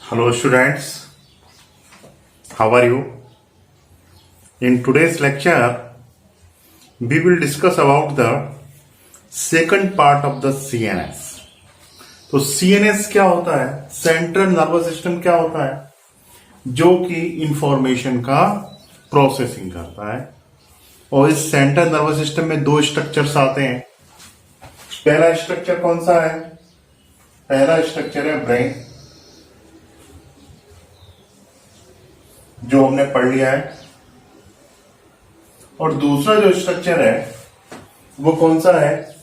Hello students, how are you? In today's lecture, we will discuss about the second part of the CNS. तो CNS क्या होता है? Central nervous system क्या होता है? जो कि इंफॉर्मेशन का प्रोसेसिंग करता है। और इस सेंट्रल नर्वस सिस्टम में दो स्ट्रक्चर्स आते हैं। पहला स्ट्रक्चर कौन सा है? पहला स्ट्रक्चर है ब्रेन, जो हमने पढ़ लिया है। और दूसरा जो स्ट्रक्चर है वो कौन सा है?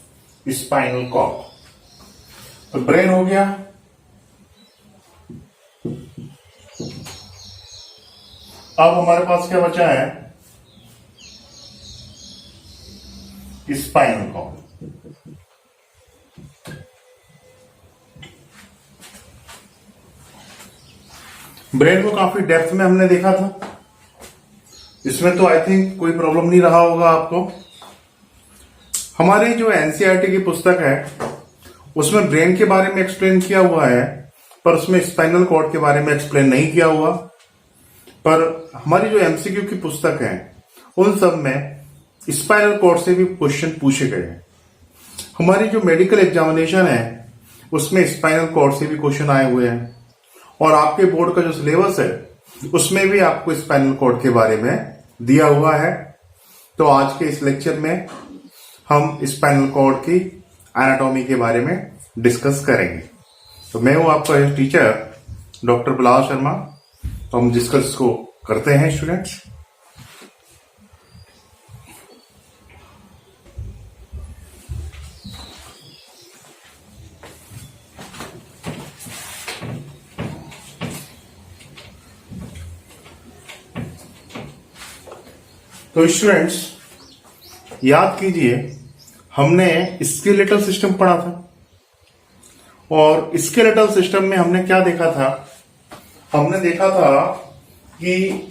Spinal cord. तो ब्रेन हो गया, अब हमारे पास क्या बचा है? Spinal cord. ब्रेन को काफी डेप्थ में हमने देखा था, इसमें तो आई थिंक कोई प्रॉब्लम नहीं रहा होगा आपको। हमारी जो एनसीईआरटी की पुस्तक है उसमें ब्रेन के बारे में एक्सप्लेन किया हुआ है, पर उसमें स्पाइनल कॉर्ड के बारे में एक्सप्लेन नहीं किया हुआ। पर हमारी जो एमसीक्यू की पुस्तक है उन सब में स्पाइनल कॉर्ड से भी क्वेश्चन पूछे गए हैं। हमारी जो मेडिकल एग्जामिनेशन है उसमें स्पाइनल कॉर्ड से भी क्वेश्चन आए हुए हैं। और आपके बोर्ड का जो सिलेबस है उसमें भी आपको स्पाइनल कॉर्ड के बारे में दिया हुआ है। तो आज के इस लेक्चर में हम स्पाइनल कॉर्ड की एनाटॉमी के बारे में डिस्कस करेंगे। तो मैं हूं आपका टीचर डॉक्टर बिलाल शर्मा। तो हम डिस्कस को करते हैं स्टूडेंट्स। तो स्टूडेंट्स याद कीजिए, हमने स्केलेटल सिस्टम पढ़ा था। और स्केलेटल सिस्टम में हमने क्या देखा था? हमने देखा था कि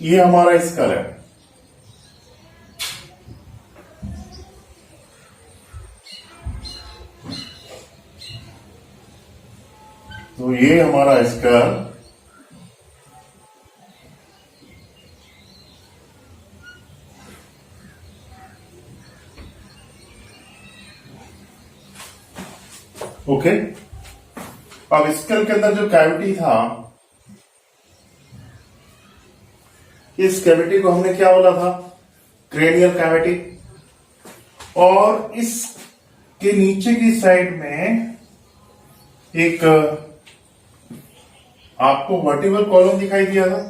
ये हमारा स्कल है। तो ये हमारा स्कल, ओके। अब स्कल के अंदर जो कैविटी था, इस कैविटी को हमने क्या बोला था? Cranial cavity. और इसके नीचे की साइड में एक आपको वर्टिब्रल कॉलम दिखाई दिया था।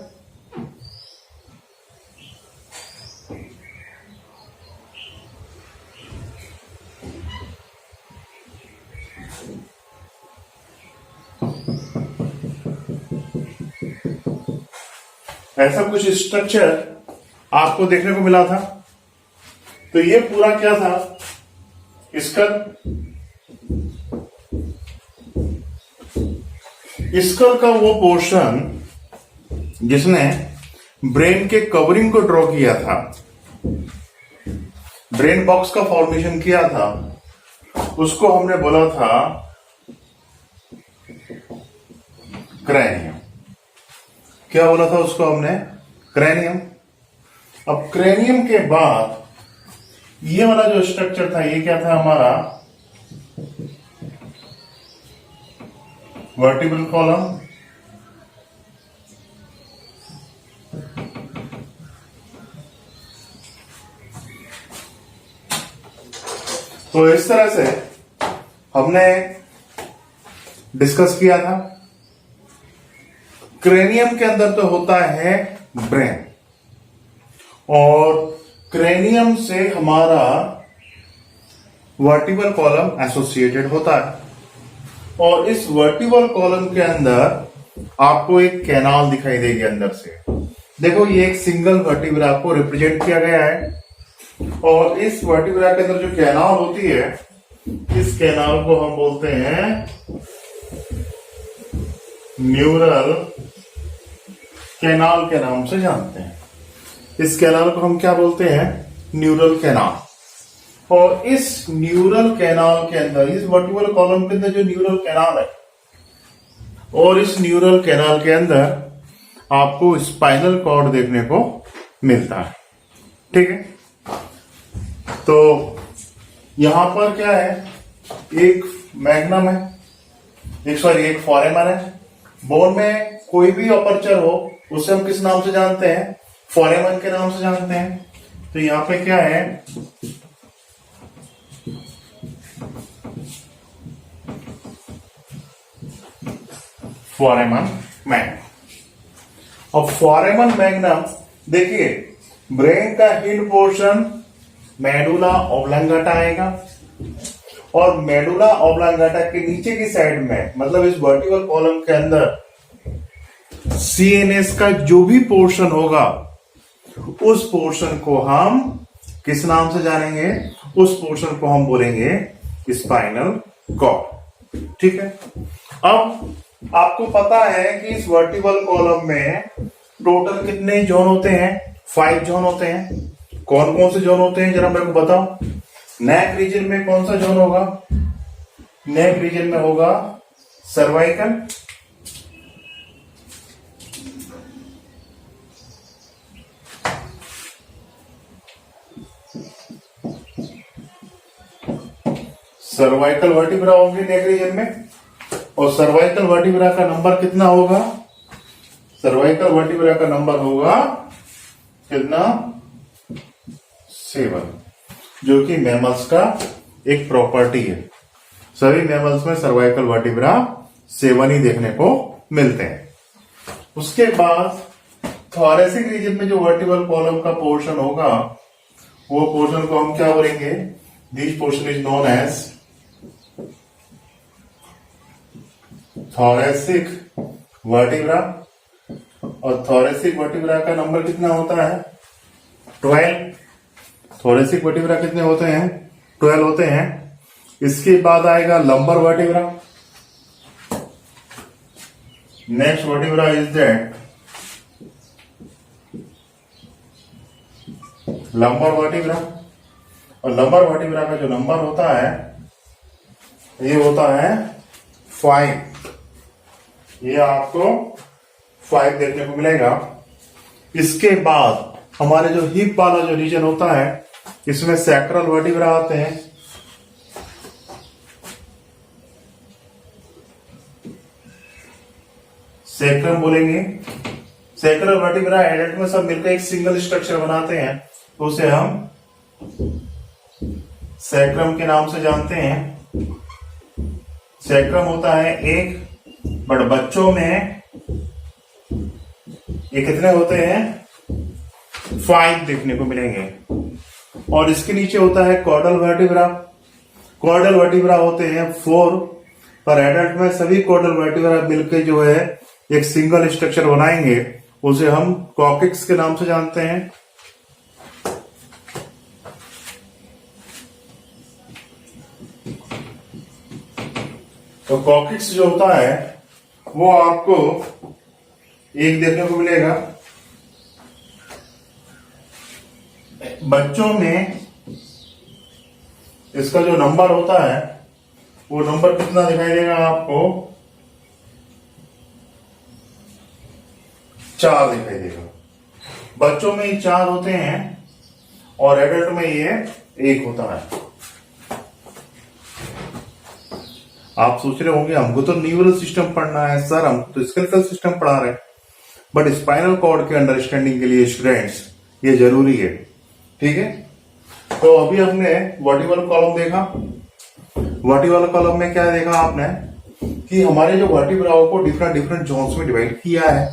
ऐसा कुछ स्ट्रक्चर आपको देखने को मिला था। तो ये पूरा क्या था? स्कल का वो पोर्शन जिसने ब्रेन के कवरिंग को ड्रॉ किया था, ब्रेन बॉक्स का फॉर्मेशन किया था, उसको हमने बोला था क्रैनियम। क्या बोला था उसको हमने? क्रैनियम। अब क्रैनियम के बाद ये वाला जो स्ट्रक्चर था, ये क्या था हमारा? Vertebral column. तो इस तरह से हमने डिस्कस किया था। क्रेनियम के अंदर तो होता है ब्रेन, और क्रेनियम से हमारा वर्टिब्रल कॉलम एसोसिएटेड होता है। और इस वर्टिब्रल कॉलम के अंदर आपको एक कैनाल दिखाई देगी अंदर से। देखो, ये एक सिंगल वर्टिब्रा को रिप्रेजेंट किया गया है। और इस वर्टिब्रा के अंदर जो कैनाल होती है, इस कैनाल को हम बोलते हैं न्यूरल कैनाल के नाम से जानते हैं। इस कैनाल को हम क्या बोलते हैं? Neural canal. और इस न्यूरल कैनाल के अंदर, इस वर्टिब्रल कॉलम के अंदर जो न्यूरल कैनाल है, और इस न्यूरल कैनाल के अंदर आपको स्पाइनल कॉर्ड देखने को मिलता है। ठीक है, तो यहां पर क्या है, एक मैग्नम है, एक फोरेमन है। बोन में कोई भी अपर्चर हो उसे हम किस नाम से जानते हैं, फोरेमन के नाम से जानते हैं। तो यहां पे क्या है, फोरेमन मैग्नम। अब फोरेमन मैग्नम देखिए, ब्रेन का हिंड पोर्शन मेडुला ऑब्लांगेटा आएगा, और मेडुला ऑब्लांगेटा के नीचे की साइड में, मतलब इस वर्टिकल कॉलम के अंदर सीएनएस का जो भी पोर्शन होगा उस पोर्शन को हम किस नाम से जानेंगे, उस पोर्शन को हम बोलेंगे स्पाइनल कॉर्ड। ठीक है, अब आपको पता है कि इस वर्टिकल कॉलम में टोटल कितने जोन होते हैं, 5 जोन होते हैं। कौन कौन से जोन होते हैं जरा मेरे को बताओ। नेक रीजन में कौन सा जोन होगा, नेक रीजन में होगा सर्वाइकल, सर्वाइकल वर्टिब्रा होंगे नेक रीजन में, और सर्वाइकल वर्टिब्रा का नंबर कितना होगा, सर्वाइकल वर्टिब्रा का नंबर होगा कितना, 7, जो कि मैमल्स का एक प्रॉपर्टी है। सभी मैमल्स में सर्वाइकल वर्टिब्रा 7 ही देखने को मिलते हैं। उसके बाद थोरेसिक रीजन में जो वर्टिकल कॉलम का पोर्शन होगा, वो पोर्शन को हम क्या बोलेंगे, this portion is known as thoracic vertebra. और थोरेसिक वर्टिब्रा का नंबर कितना होता है, 12। थोरेसिक वर्टिब्रा कितने होते हैं, 12 होते हैं। इसके बाद आएगा lumbar vertebra. Next vertebra is that lumbar vertebra. और लंबर वर्टिब्रा का जो नंबर होता है ये होता है 5। ये आपको 5 देखने को मिलेगा। इसके बाद हमारे जो हिप वाला जो रीजन होता है, इसमें सैक्रल वर्टिब्रा आते हैं। सैक्रम बोलेंगे। सैक्रल वर्टिब्रा एडल्ट में सब मिलकर एक सिंगल स्ट्रक्चर बनाते हैं, तो उसे हम सैक्रम के नाम से जानते हैं। सैक्रम होता है एक, बट बच्चों में ये कितने होते हैं, 5 देखने को मिलेंगे। और इसके नीचे होता है कॉर्डल वर्टिब्रा। कॉर्डल वर्टिब्रा होते हैं 4, पर एडल्ट में सभी कॉर्डल वर्टिब्रा मिलकर जो है एक सिंगल स्ट्रक्चर बनाएंगे, उसे हम कॉकिक्स के नाम से जानते हैं। तो कॉकिक्स जो होता है वो आपको एक देखने को मिलेगा। बच्चों में इसका जो नंबर होता है वो नंबर कितना दिखाई देगा आपको, 4 दिखाई देगा। बच्चों में ये 4 होते हैं और एडल्ट में ये 1 होता है। आप सोच रहे होंगे हमको तो न्यूरल सिस्टम पढ़ना है सर, हम तो स्केलेटल सिस्टम पढ़ा रहे हैं, बट स्पाइनल कॉर्ड के अंडरस्टैंडिंग के लिए स्टूडेंट्स ये जरूरी है। ठीक है, तो अभी हमने वर्टिकल कॉलम देखा। वर्टिकल कॉलम में क्या देखा आपने कि हमारे जो वर्टिब्राओं को डिफरेंट डिफरेंट जोन्स में डिवाइड किया है,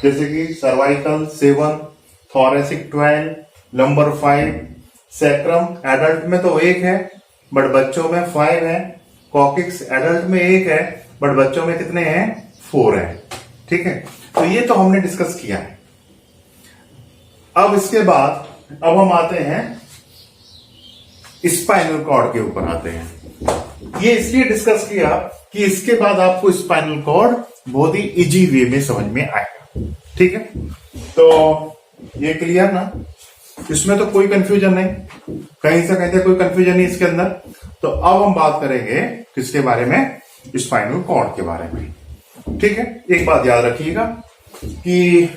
जैसे कि cervical 7, thoracic 12, lumbar 5, sacrum adult में तो 1 है बट बच्चों में 5 है, कॉकिक्स एडल्ट में 1 है बट बच्चों में कितने हैं, 4 है। ठीक है, तो ये तो हमने डिस्कस किया है। अब इसके बाद अब हम आते हैं स्पाइनल कॉर्ड के ऊपर आते हैं। ये इसलिए डिस्कस किया कि इसके बाद आपको स्पाइनल कॉर्ड बहुत ही इजी वे में समझ में आएगा। ठीक है, तो ये क्लियर ना, इसमें तो कोई कंफ्यूजन नहीं, कहीं से कहते कोई कंफ्यूजन नहीं इसके अंदर। तो अब हम बात करेंगे किसके बारे में, स्पाइनल कॉर्ड के बारे में। ठीक है, एक बात याद रखिएगा कि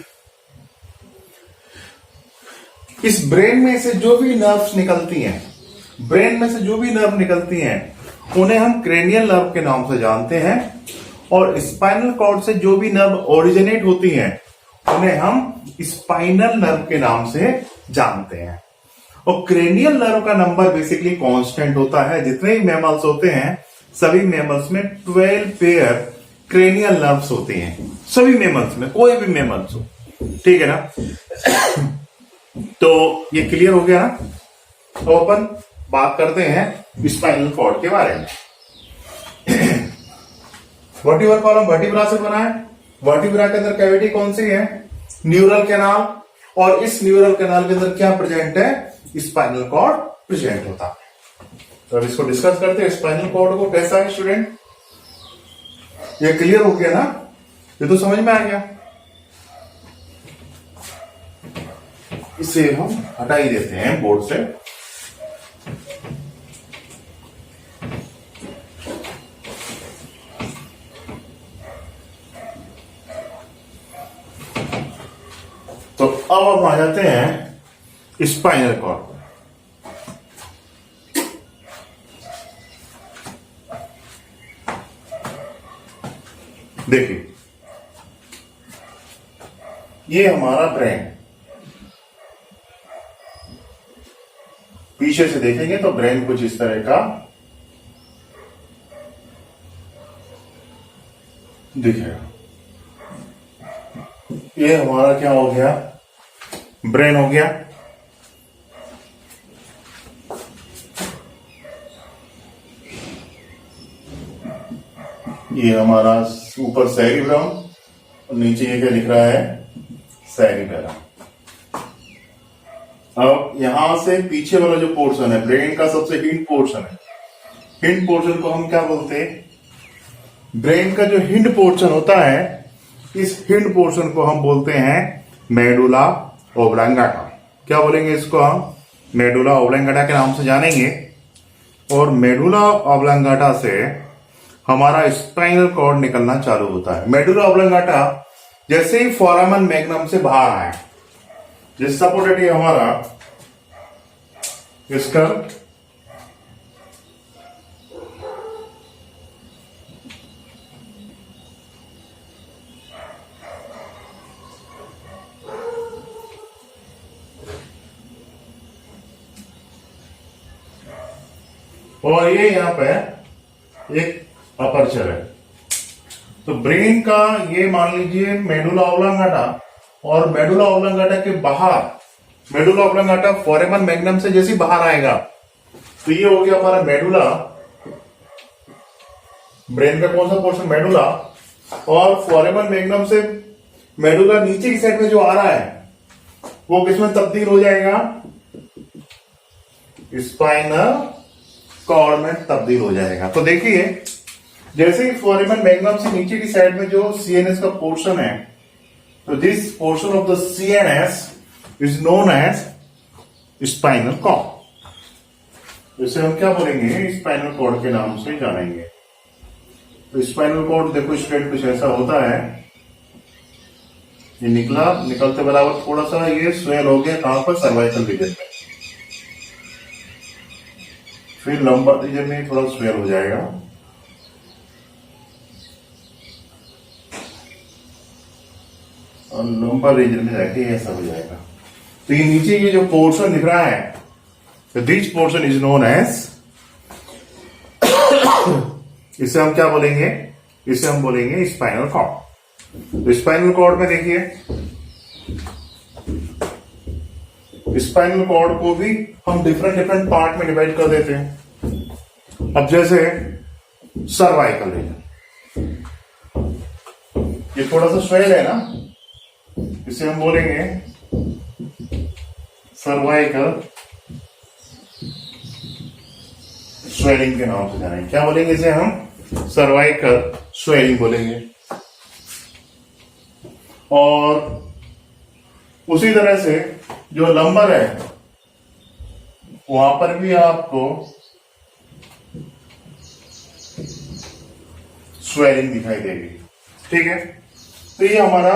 इस ब्रेन में से जो भी नर्व्स निकलती हैं, ब्रेन में से जो भी नर्व निकलती हैं उन्हें हम क्रेनियल नर्व के नाम से जानते हैं, और स्पाइनल कॉर्ड से जो भी नर्व ओरिजिनेट होती हैं उन्हें हम स्पाइनल नर्व के नाम से जानते हैं। और क्रेनियल नर्व का नंबर बेसिकली कांस्टेंट होता है। जितने भी मैमल्स होते हैं सभी मैमल्स में 12 पेयर क्रेनियल नर्व्स होती हैं, सभी मैमल्स में, कोई भी मैमल्स हो, ठीक है ना। तो ये क्लियर हो गया ना। तो अपन बात करते हैं स्पाइनल कॉर्ड के बारे में। वर्टिब्रल कॉलम वर्टिब्रा से बना है। वर्टिब्रा के अंदर कैविटी कौन सी है? Neural canal. और इस न्यूरल कैनाल के अंदर क्या प्रेजेंट है? स्पाइनल कॉर्ड प्रेजेंट होता है। तो अब इसको डिस्कस करते हैं, स्पाइनल कॉर्ड को कैसा है स्टूडेंट। ये क्लियर हो गया ना, ये तो समझ में आ गया। इसे हम हटा ही देते हैं बोर्ड से। तो अब हम आ जाते हैं स्पाइनल कॉर्ड। देखिए, ये हमारा ब्रेन, पीछे से देखेंगे तो ब्रेन कुछ इस तरह का दिखेगा। ये हमारा क्या हो गया? ब्रेन हो गया। ये हमारा ऊपर सेरिब्रम और नीचे ये क्या लिख रहा है? सेरिबेलम। अब यहां से पीछे वाला जो पोर्शन है ब्रेन का, सबसे हिंड पोर्शन है। हिंड पोर्शन को हम क्या बोलते हैं? ब्रेन का जो हिंड पोर्शन होता है, इस हिंड पोर्शन को हम बोलते हैं मेडुला ओब्लांगाटा। क्या बोलेंगे इसको हम? मेडुला ओब्लांगाटा के नाम से जानेंगे। और मेडुला ओब्लांगाटा से हमारा स्पाइनल कॉर्ड निकलना चालू होता है। मेडुला ओब्लांगाटा जैसे ही फोरामन मैग्नम से बाहर आए, जिस सपोर्टेड ये हमारा इसका और ये यहां पे एक अपर्चर है। तो ब्रेन का ये मान लीजिए मेडुला ओब्लांगाटा, और मेडुला ओब्लांगाटा के बाहर, मेडुला ओब्लांगाटा फोरामन मैग्नम से जैसे बाहर आएगा तो ये हो गया हमारा मेडुला। ब्रेन का कौन सा पोर्शन? मेडुला। और फोरामन मैग्नम से मेडुला नीचे की साइड में जो आ रहा है वो किसमें तब्दील हो जाएगा? स्पाइनल कॉर्ड में तब्दील हो जाएगा। तो देखिए, जैसे ही फोरामन मैग्नम से नीचे की साइड में जो सीएनएस का पोर्शन है, तो this portion of the CNS is known as spinal cord. इसे हम क्या बोलेंगे? स्पाइनल कॉर्ड के नाम से जानेंगे। तो स्पाइनल कॉर्ड देखो स्ट्रेट कुछ ऐसा होता है। ये निकलते बराबर थोड़ा सा ये स्वेल हो गया। कहां पर? सर्वाइकल रीजन में। फिर लंबर रीजन में थोड़ा स्वेल हो जाएगा। और लंबर रीजन में जाके ऐसा हो जाएगा। तो ये नीचे ये जो पोर्शन दिख रहा है, तो this portion is known as, इसे हम क्या बोलेंगे? इसे हम बोलेंगे स्पाइनल कॉर्ड। तो स्पाइनल कॉर्ड में देखिए, स्पाइनल कॉर्ड को भी हम डिफरेंट डिफरेंट पार्ट में डिवाइड कर देते हैं। अब जैसे सर्वाइकल रीजन, ये थोड़ा सा स्वेल है ना, इसे हम बोलेंगे सर्वाइकल स्वेलिंग के नाम से जानेंगे। क्या बोलेंगे इसे हम? सर्वाइकल स्वेलिंग बोलेंगे। और उसी तरह से जो लंबर है वहां पर भी आपको स्वेलिंग दिखाई देगी। ठीक है, तो ये हमारा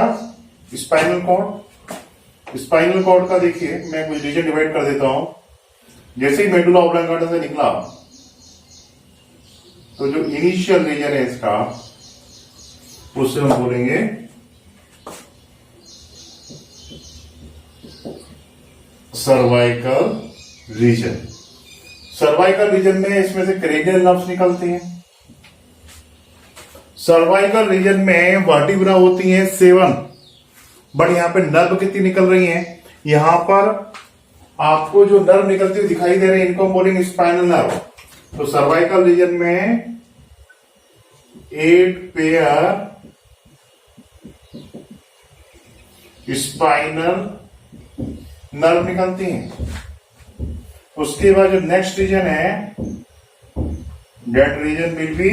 स्पाइनल कॉर्ड। स्पाइनल कॉर्ड का देखिए मैं कुछ रीजन डिवाइड कर देता हूं। जैसे ही मेडुला ऑब्लांगेटा से निकला तो जो इनिशियल रीजन है इसका, उससे हम बोलेंगे सर्वाइकल रीजन। सर्वाइकल रीजन में इसमें से क्रेनियल नर्व्स निकलती हैं। सर्वाइकल रीजन में वर्टिब्रा होती हैं 7, बट यहां पे नर्व कितनी निकल रही हैं? यहां पर आपको जो नर्व निकलती हुई दिखाई दे रही है, इनको हम बोलेंगे स्पाइनल नर्व। तो सर्वाइकल रीजन में 8 पेयर स्पाइनल नर्व निकलती हैं। उसके बाद जो नेक्स्ट रीजन है, that region will be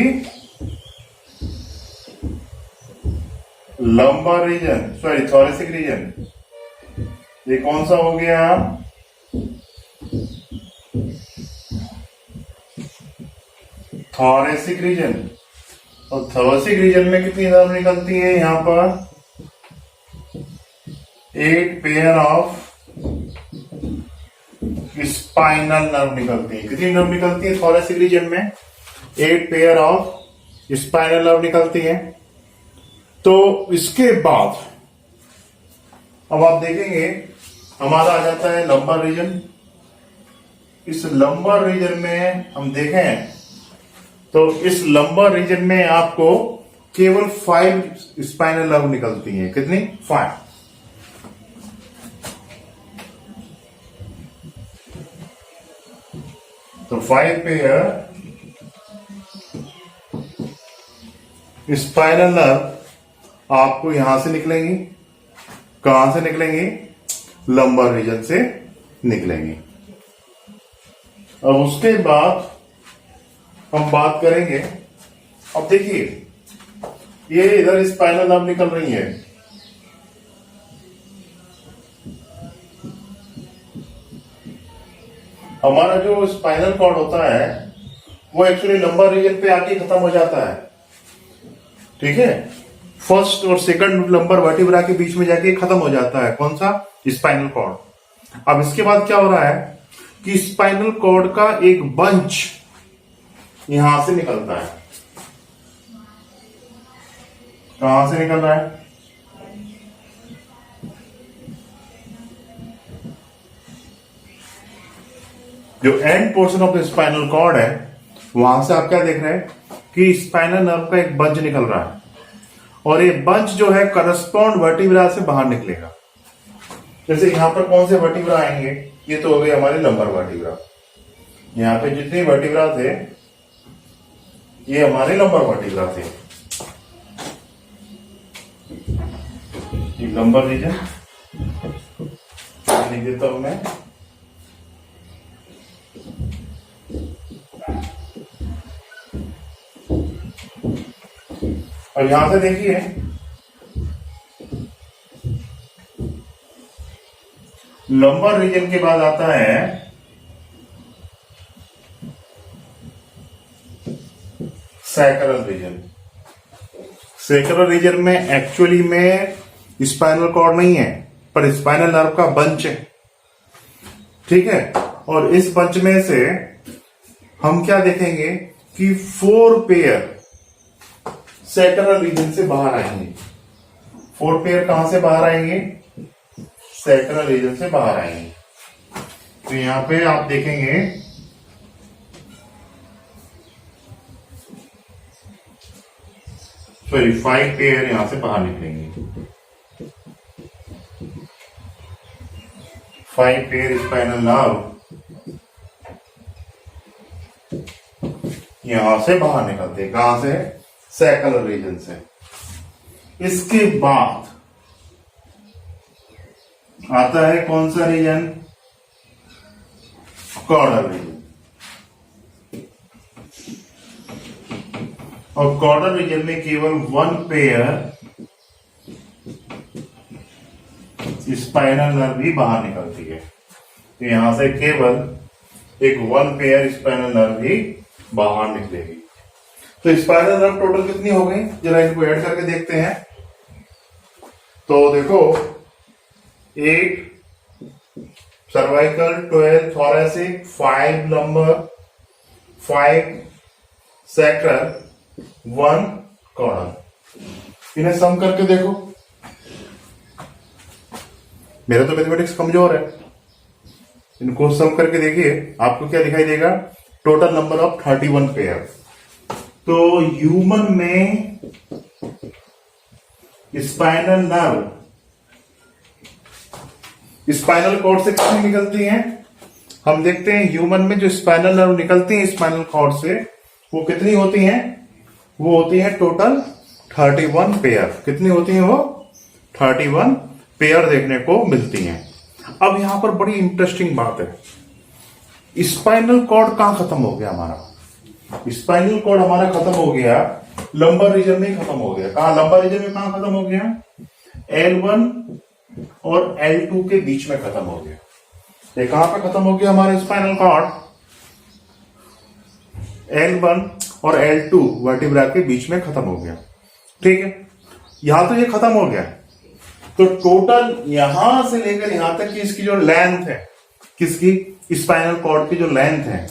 lumbar region, sorry thoracic region. ये कौन सा हो गया? Thoracic region. और थोरेसिक रीजन में कितनी नर्व निकलती है? यहां पर 8 पेयर ऑफ स्पाइनल नर्व निकलती है। कितनी नर्व निकलती है थोरेसिक रीजन में? 8 पेयर ऑफ स्पाइनल नर्व निकलती है। तो इसके बाद अब आप देखेंगे हमारा आ जाता है लंबर रीजन। इस लंबर रीजन में हम देखें तो इस लंबर रीजन में आपको केवल 5 स्पाइनल नर्व निकलती हैं। कितनी? 5। तो 5 पेयर स्पाइनल नर्व आपको यहां से निकलेंगी। कहां से निकलेंगी? लंबर रीजन से निकलेंगी। अब उसके बाद हम बात करेंगे, अब देखिए ये इधर स्पाइनल नर्व निकल रही है, हमारा जो स्पाइनल कॉर्ड होता है वो एक्चुअली लंबर रीजन पे आके खत्म हो जाता है। ठीक है, फर्स्ट और सेकंड लंबर वर्टिब्रा के बीच में जाके खत्म हो जाता है। कौन सा? Spinal cord. अब इसके बाद क्या हो रहा है कि स्पाइनल कॉर्ड का एक बंच यहां से निकलता है। कहां से निकल रहा है? जो end portion of the spinal cord है वहां से आप क्या देख रहे हैं कि स्पाइनल नर्व का एक बंच निकल रहा है, और ये बंच जो है करस्पॉन्ड वर्टिब्रा से बाहर निकलेगा। जैसे यहां पर कौन से वर्टिब्रा आएंगे? ये तो हो गए हमारे लंबर वर्टिब्रा। यहां पे जितने वर्टिब्रा थे ये हमारे लंबर वर्टिब्रा थे। ये लंबर रीजन लिख देता हूं मैं। और यहां से देखिए लंबर रीजन के बाद आता है सैक्रल रीजन। सैक्रल रीजन में एक्चुअली में स्पाइनल कॉर्ड नहीं है, पर स्पाइनल नर्व का बंच है। ठीक है, और इस बंच में से हम क्या देखेंगे कि 4 पेयर सैक्रल रीजन से बाहर आएंगे। 4 पेयर कहां से बाहर आएंगे? सैक्रल रीजन से बाहर आएंगे। तो यहां पे आप देखेंगे सॉरी 5 पेयर यहां से बाहर निकलेंगे। 5 पेयर स्पाइनल नर्व यहां से बाहर निकलते हैं। कहां से? सैक्रल रीजन से। इसके बाद आता है कौन सा रीजन? Caudal region. और कॉर्डल रीजन में केवल 1 पेयर स्पाइनल नर्व भी बाहर निकलती है। तो यहां से केवल एक 1 पेयर स्पाइनल नर्व भी बाहर निकलेगी। तो स्पाइनल नर्व टोटल कितनी हो गई, जरा इनको ऐड करके देखते हैं। तो देखो 8 cervical, 12 thoracic, 5 lumbar, 5 sacral, 1 caudal. इन्हें सम करके देखो। मेरा तो मैथमेटिक्स कमजोर है, इनको सम करके देखिए आपको क्या दिखाई देगा। Total number of 31 pair. तो ह्यूमन में स्पाइनल नर्व स्पाइनल कॉर्ड से कितनी निकलती हैं, हम देखते हैं। ह्यूमन में जो स्पाइनल नर्व निकलती हैं स्पाइनल कॉर्ड से, वो कितनी होती हैं, वो होती है टोटल 31 पेयर। कितनी होती हैं वो, 31 पेयर देखने को मिलती हैं। अब यहां पर बड़ी इंटरेस्टिंग बात है, स्पाइनल कॉर्ड कहां खत्म हो गया हमारा। स्पाइनल कॉर्ड हमारा खत्म हो गया लंबर रीजन में ही खत्म हो गया। कहा लंबर रीजन में, कहां खत्म हो गया, L1 और L2 के बीच में खत्म हो गया। ये कहां पे खत्म हो गया हमारा स्पाइनल कॉर्ड, L1 और L2 वर्टिब्रा के बीच में खत्म हो गया। ठीक है, यहां तो ये खत्म हो गया। तो टोटल यहां से लेकर यहां तक की इसकी जो लेंथ है, किसकी, स्पाइनल कॉर्ड की जो लेंथ है,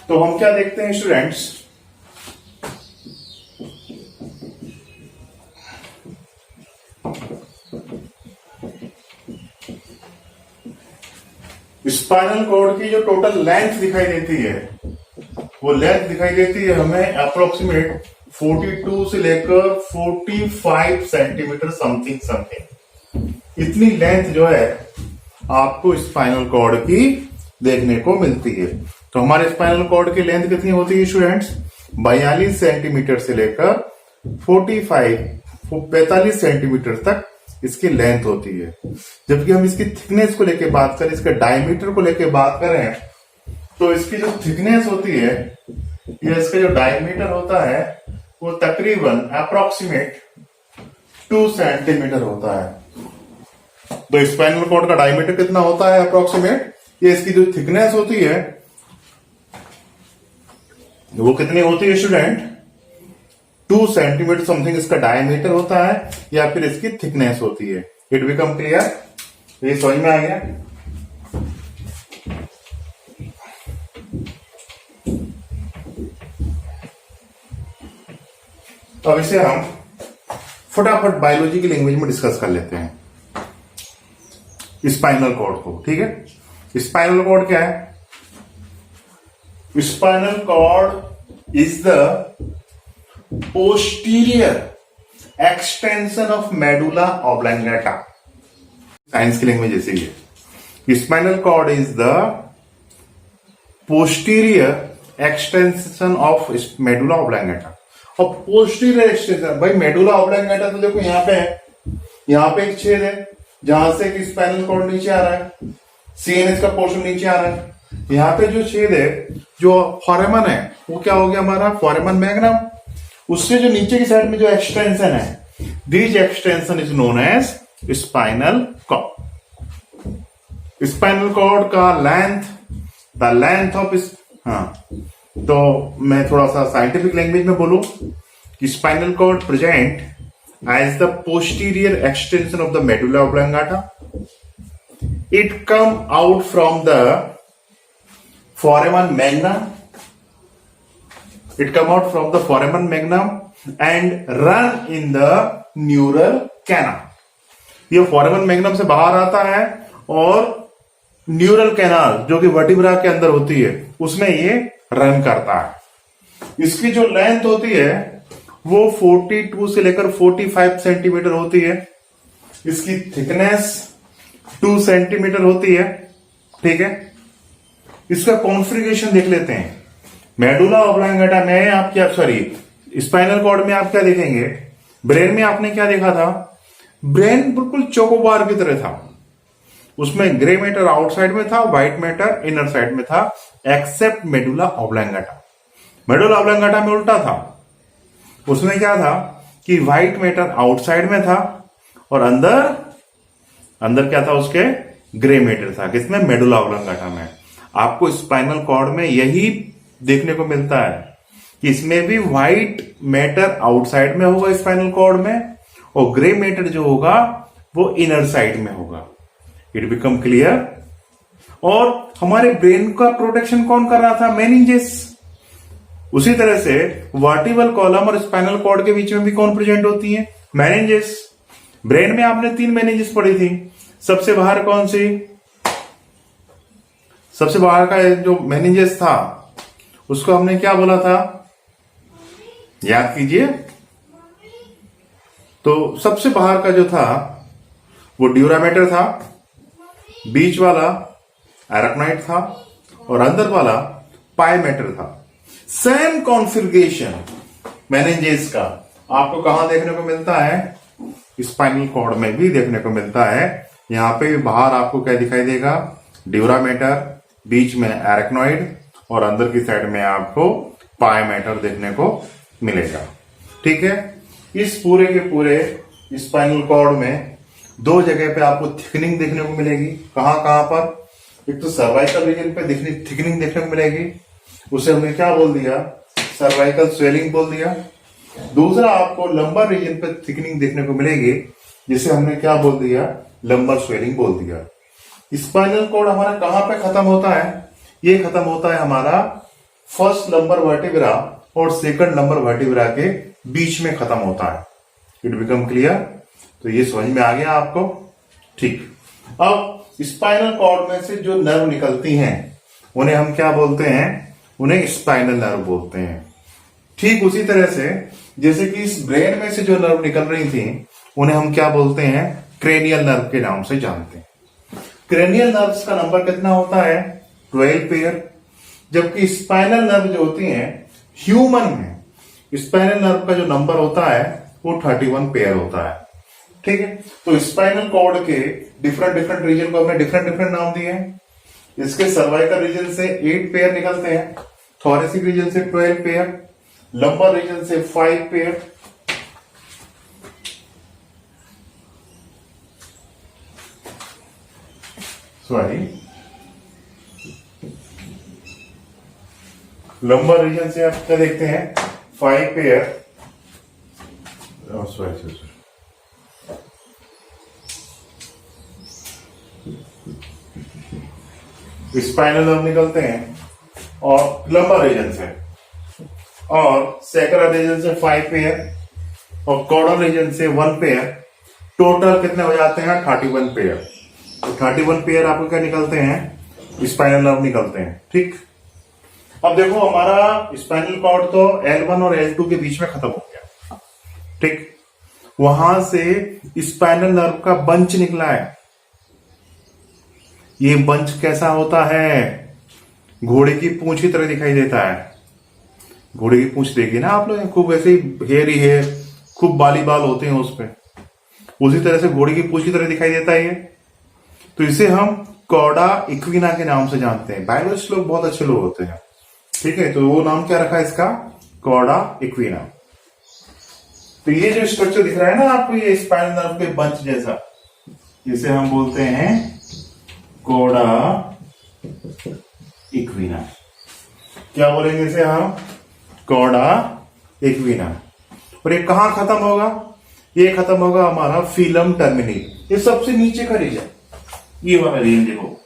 तो हम क्या देखते हैं स्टूडेंट्स, स्पाइनल कॉर्ड की जो टोटल लेंथ दिखाई देती है, वो लेंथ दिखाई देती है हमें अप्रोक्सीमेट 42 से लेकर 45 सेंटीमीटर समथिंग। इतनी लेंथ जो है आपको स्पाइनल कॉर्ड की देखने को मिलती है। तो हमारे स्पाइनल कॉर्ड की लेंथ कितनी होती है स्टूडेंट्स, 42 सेंटीमीटर से लेकर 45 सेंटीमीटर तक इसकी लेंथ होती है। जबकि हम इसकी थिकनेस को लेकर बात करें, इसके डायमीटर को लेकर बात करें, तो इसकी जो थिकनेस होती है या इसका जो डायमीटर होता है वो तकरीबन अप्रोक्सीमेट 2 सेंटीमीटर होता है। तो स्पाइनल कॉर्ड का डायमीटर कितना होता है अप्रोक्सीमेट, ये इसकी जो थिकनेस होती है वो कितनी होती है स्टूडेंट, 2 सेंटीमीटर समथिंग इसका डायमीटर होता है या फिर इसकी थिकनेस होती है। इट बिकम क्लियर, ये समझ में आ गया। अब इसे हम फटाफट बायोलॉजी की लैंग्वेज में डिस्कस कर लेते हैं, स्पाइनल कॉर्ड को। ठीक है, स्पाइनल कॉर्ड क्या है, spinal cord is the posterior extension of medulla oblongata. Science की लैंग्वेज ऐसी है, spinal cord is the posterior extension of medulla oblongata. और पोस्टीरियर एक्सटेंशन, भाई मेडुला ऑब्लंगेटा तो देखो यहां पे है, यहां पे एक छेद है जहां से कि स्पाइनल कॉर्ड नीचे आ रहा है, सीएनएस का पोर्शन नीचे आ रहा है। यहां पे जो छेद है, जो फोरेमन है, वो क्या हो गया हमारा, फोरेमन मैग्नम। उससे जो नीचे की साइड में जो एक्सटेंशन है, this extension is known as spinal cord. Spinal cord का लेंथ, द लेंथ ऑफ, तो मैं थोड़ा सा साइंटिफिक लैंग्वेज में बोलूं कि spinal cord present as the posterior extension of the medulla oblongata. It come out from the foramen magnum. It come out from the foramen magnum and run in the neural canal. ये foramen magnum से बाहर आता है और neural canal जो कि vertebra के अंदर होती है उसमें ये रन करता है। इसकी जो लेंथ होती है वो 42 से लेकर 45 सेंटीमीटर होती है। इसकी थिकनेस 2 सेंटीमीटर होती है। ठीक है, इसका कॉन्फ़िगरेशन देख लेते हैं। मेडुला ऑब्लंगेटा में आप क्या, सॉरी स्पाइनल कॉर्ड में आप क्या देखेंगे, ब्रेन में आपने क्या देखा था, ब्रेन बिल्कुल चोकोबार की तरह था। उसमें ग्रे मैटर आउटसाइड में था, व्हाइट मैटर इनर साइड में था, except medulla oblongata. Medulla oblongata में उल्टा था, उसमें क्या था कि व्हाइट मैटर आउटसाइड में था और अंदर क्या था, उसके ग्रे मैटर था। किसमें, मेडुला ऑब्लंगेटा में। आपको स्पाइनल कॉर्ड में यही देखने को मिलता है कि इसमें भी व्हाइट मैटर आउटसाइड में होगा स्पाइनल कॉर्ड में, और ग्रे मैटर जो होगा वो इनर साइड में होगा। It become clear. और हमारे ब्रेन का प्रोटेक्शन कौन कर रहा था? मेनिंजेस। उसी तरह से वर्टिब्रल कॉलम और स्पाइनल कॉर्ड के बीच में भी कौन प्रेजेंट होती है? मेनिंजेस। ब्रेन में आपने 3 मेनिंजेस पढ़ी थी। सबसे बाहर कौन सी? सबसे बाहर का जो मेनिंजेस था उसको हमने क्या बोला था? याद कीजिए। तो सबसे बाहर का जो था वो ड्यूरामेटर था, बीच वाला एराक्नोइड था, और अंदर वाला पाइमेटर था। सेम कॉन्फ़िगरेशन मेनिंजेस का आपको कहां देखने को मिलता है? स्पाइनल कॉर्ड में भी देखने को मिलता है। यहां पे बाहर आपको क्या दिखाई देगा? ड्यूरामेटर, बीच में एराक्नोइड, और अंदर की साइड में आपको पाइमेटर देखने को मिलेगा। ठीक है। इस पूरे के पूरे स्पाइनल कॉर्ड में 2 जगह पे आपको थिकनिंग देखने को मिलेगी। कहां कहां पर? एक तो सर्वाइकल रीजन पे थिकनिंग देखने को मिलेगी, उसे हमने क्या बोल दिया? सर्वाइकल स्वेलिंग बोल दिया। दूसरा आपको लंबर रीजन पे थिकनिंग देखने को मिलेगी, जिसे हमने क्या बोल दिया? लंबर स्वेलिंग बोल दिया। स्पाइनल कॉर्ड हमारा कहां पे खत्म होता है? ये खत्म होता है हमारा फर्स्ट लंबर वर्टिब्रा और सेकंड लंबर वर्टिब्रा के बीच में खत्म होता है। It become clear. तो ये समझ में आ गया आपको? ठीक। अब स्पाइनल कॉर्ड में से जो नर्व निकलती हैं उन्हें हम क्या बोलते हैं? उन्हें स्पाइनल नर्व बोलते हैं। ठीक उसी तरह से जैसे कि इस ब्रेन में से जो नर्व निकल रही थी उन्हें हम क्या बोलते हैं? क्रेनियल नर्व के नाम से जानते हैं। क्रेनियल नर्व्स का नंबर कितना होता है? 12 पेयर। जबकि स्पाइनल नर्व जो होती हैं ह्यूमन में, स्पाइनल नर्व का जो नंबर होता है वो 31 पेयर होता है। ठीक है। तो स्पाइनल कॉर्ड के डिफरेंट रीजन को हमने डिफरेंट नाम दिए हैं। इसके सर्वाइकल रीजन से 8 पेयर निकलते हैं, थोरेसिक रीजन से 12 पेयर, लंबर रीजन से 5 पेयर। लंबर रीजन से आप क्या देखते हैं? 5 पेयर। स्पाइनल नर्व निकलते हैं और लंबर रीजन से, और सैक्रल रीजन से 5 पेयर, और कॉर्डल रीजन से 1 पेयर। टोटल कितने हो जाते हैं? 31 पेयर। तो 31 पेयर आपको क्या निकलते हैं? स्पाइनल नर्व निकलते हैं। ठीक। अब देखो हमारा स्पाइनल कॉर्ड तो L1 और L2 के बीच में खत्म हो गया। ठीक। वहां से स्पाइनल नर्व का बंच निकला है। ये बंच कैसा होता है? घोड़े की पूंछ की तरह दिखाई देता है। घोड़े की पूंछ देखिए ना आप लोग, खूब ऐसे हेयर ही हेयर, खूब बाली बाल होते हैं उस पर। उसी तरह से घोड़े की पूंछ की तरह दिखाई देता है ये। तो इसे हम कॉर्डा इक्विना के नाम से जानते हैं। बायोलॉजिस्ट लोग बहुत अच्छे लोग होते हैं। ठीक है। तो वो नाम क्या रखा है इसका? Chorda equina. तो ये जो स्ट्रक्चर दिख रहा है ना आपको, ये स्पाइनल नर्व के बंच जैसा, इसे हम बोलते हैं कॉर्डा इक्विना। क्या बोलेंगे इसे हम? Chorda equina. और ये कहां खत्म होगा? ये खत्म होगा हमारा फिलम टर्मिनी। ये सबसे नीचे का रीजन, ये वाला रीजन देखो,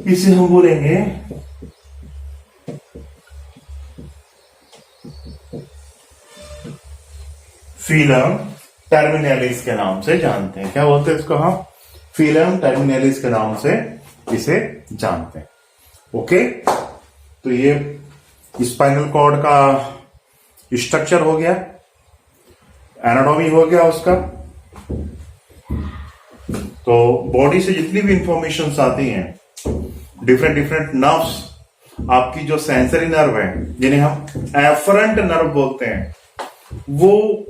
इसे हम बोलेंगे फिलम टर्मिनलिस के नाम से जानते हैं। क्या बोलते हैं इसको हम? फिलम टर्मिनलिस के नाम से इसे जानते हैं। ओके। तो ये स्पाइनल कॉर्ड का स्ट्रक्चर हो गया, एनाटॉमी हो गया उसका। तो बॉडी से जितनी भी इंफॉर्मेशन आती हैं, डिफरेंट नर्व्स, आपकी जो सेंसरी नर्व है जिन्हें हम एफरेंट नर्व बोलते हैं, वो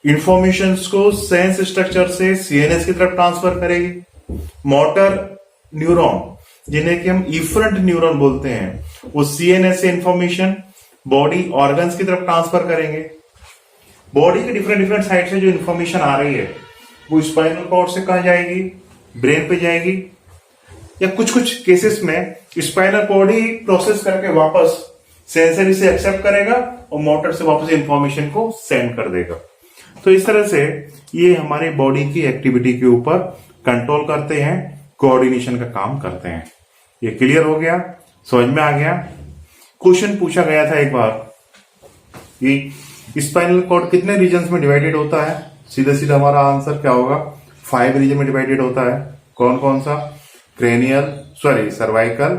इंफॉर्मेशन को सेंस स्ट्रक्चर से सीएनएस की तरफ ट्रांसफर करेगी। मोटर न्यूरॉन जिन्हें कि हम इफरेंट न्यूरॉन बोलते हैं, वो सीएनएस से इंफॉर्मेशन बॉडी ऑर्गन्स की तरफ ट्रांसफर करेंगे। बॉडी के डिफरेंट साइड से जो इंफॉर्मेशन आ रही है वो स्पाइनल कॉर्ड से कहां जाएगी? ब्रेन पे जाएगी, या कुछ केसेस में स्पाइनल कॉर्ड ही प्रोसेस करके वापस सेंसर इसे एक्सेप्ट करेगा और मोटर से वापस इंफॉर्मेशन को सेंड कर देगा। तो इस तरह से ये हमारे बॉडी की एक्टिविटी के ऊपर कंट्रोल करते हैं, कोऑर्डिनेशन का काम करते हैं। ये क्लियर हो गया, समझ में आ गया। क्वेश्चन पूछा गया था एक बार कि स्पाइनल कॉर्ड कितने रीजन्स में डिवाइडेड होता है। सीधा सीधा हमारा आंसर क्या होगा, 5 रीजन में डिवाइडेड होता है। कौन कौन सा, cervical,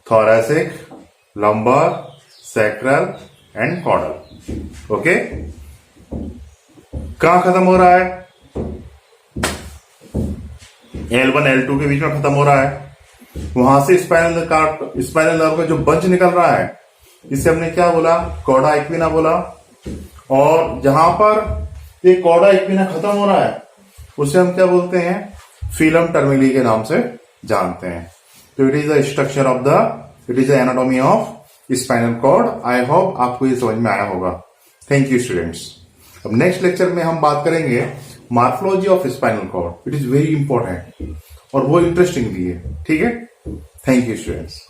thoracic, lumbar, sacral and caudal. Okay, कहां खत्म हो रहा है, L1 L2 के बीच में खत्म हो रहा है। वहां से स्पाइनल नर्व का जो बंच निकल रहा है, इसे हमने क्या बोला, कॉर्डा इक्विना बोला। और जहां पर ये कॉर्डा इक्विना खत्म हो रहा है उसे हम क्या बोलते हैं, फिलम टर्मिली के नाम से जानते हैं। तो it is the structure of it is the anatomy of spinal cord. I hope आपको ये समझ में आया होगा। Thank you students. अब नेक्स्ट लेक्चर में हम बात करेंगे morphology of spinal cord. It is very important और वो इंटरेस्टिंग भी है। ठीक है, थैंक यू स्टूडेंट्स।